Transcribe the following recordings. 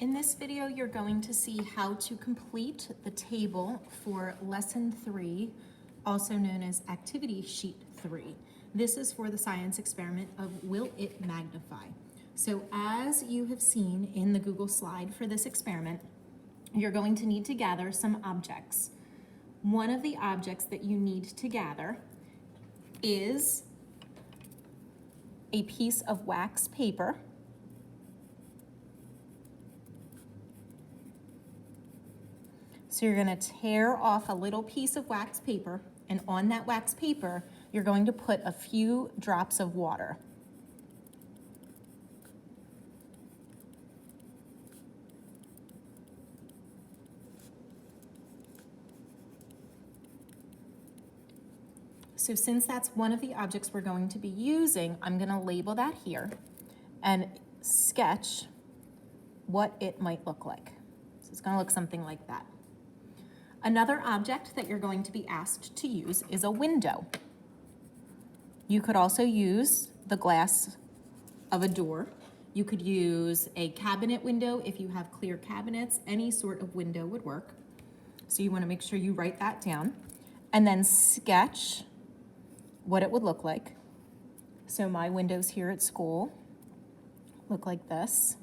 In this video, you're going to see how to complete the table for Lesson 3, also known as Activity Sheet 3. This is for the science experiment of will it magnify? So as you have seen in the Google slide for this experiment, you're going to need to gather some objects. One of the objects that you need to gather is a piece of wax paper. So you're going to tear off a little piece of wax paper, and on that wax paper, you're going to put a few drops of water. So since that's one of the objects we're going to be using, I'm going to label that here and sketch what it might look like. So it's going to look something like that. Another object that you're going to be asked to use is a window. You could also use the glass of a door. You could use a cabinet window if you have clear cabinets. Any sort of window would work. So you want to make sure you write that down and then sketch what it would look like. So my windows here at school look like this.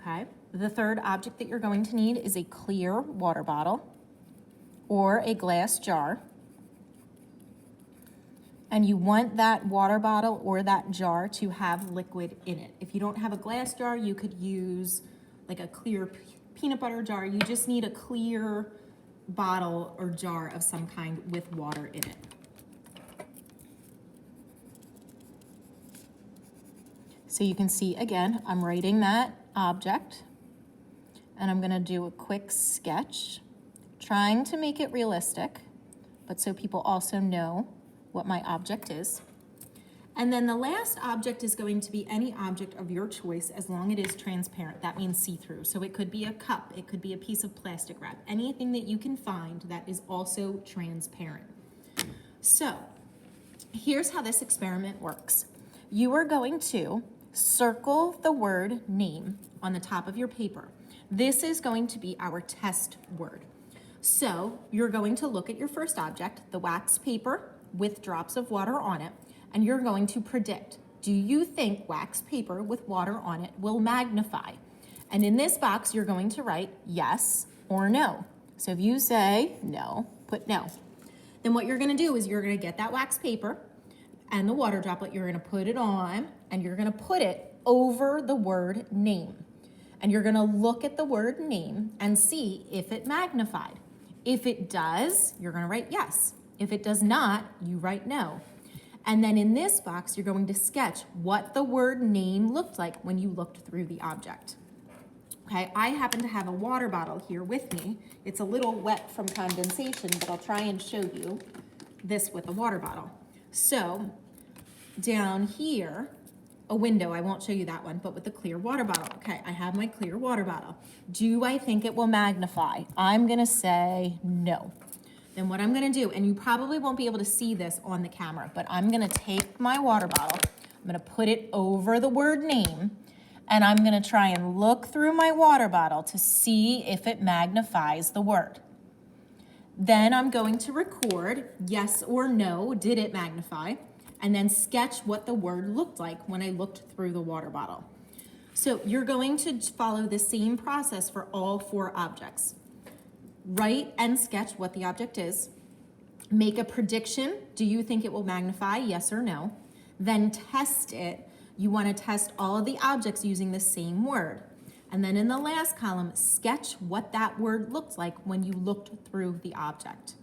Okay. The third object that you're going to need is a clear water bottle or a glass jar. And you want that water bottle or that jar to have liquid in it. If you don't have a glass jar, you could use like a clear peanut butter jar. You just need a clear bottle or jar of some kind with water in it. So you can see, again, I'm writing that object. And I'm going to do a quick sketch, trying to make it realistic, but so people also know what my object is. And then the last object is going to be any object of your choice as long as it is transparent. That means see-through. So it could be a cup, it could be a piece of plastic wrap, anything that you can find that is also transparent. So here's how this experiment works. You are going to circle the word name on the top of your paper. This is going to be our test word. So you're going to look at your first object, the wax paper with drops of water on it, and you're going to predict, do you think wax paper with water on it will magnify? And in this box, you're going to write yes or no. So if you say no, put no. Then what you're gonna do is you're gonna get that wax paper and the water droplet, you're gonna put it on, and you're gonna put it over the word name. And you're gonna look at the word name and see if it magnified. If it does, you're gonna write yes. If it does not, you write no. And then in this box, you're going to sketch what the word name looked like when you looked through the object. Okay, I happen to have a water bottle here with me. It's a little wet from condensation, but I'll try and show you this with a water bottle. So down here, a window, I won't show you that one, but with the clear water bottle. Okay, I have my clear water bottle. Do I think it will magnify? I'm gonna say no. Then what I'm gonna do, and you probably won't be able to see this on the camera, but I'm gonna take my water bottle, I'm gonna put it over the word name, and I'm gonna try and look through my water bottle to see if it magnifies the word. Then I'm going to record yes or no, did it magnify? And then sketch what the word looked like when I looked through the water bottle. So you're going to follow the same process for all 4 objects. Write and sketch what the object is. Make a prediction. Do you think it will magnify? Yes or no. Then test it. You want to test all of the objects using the same word. And then in the last column, sketch what that word looked like when you looked through the object.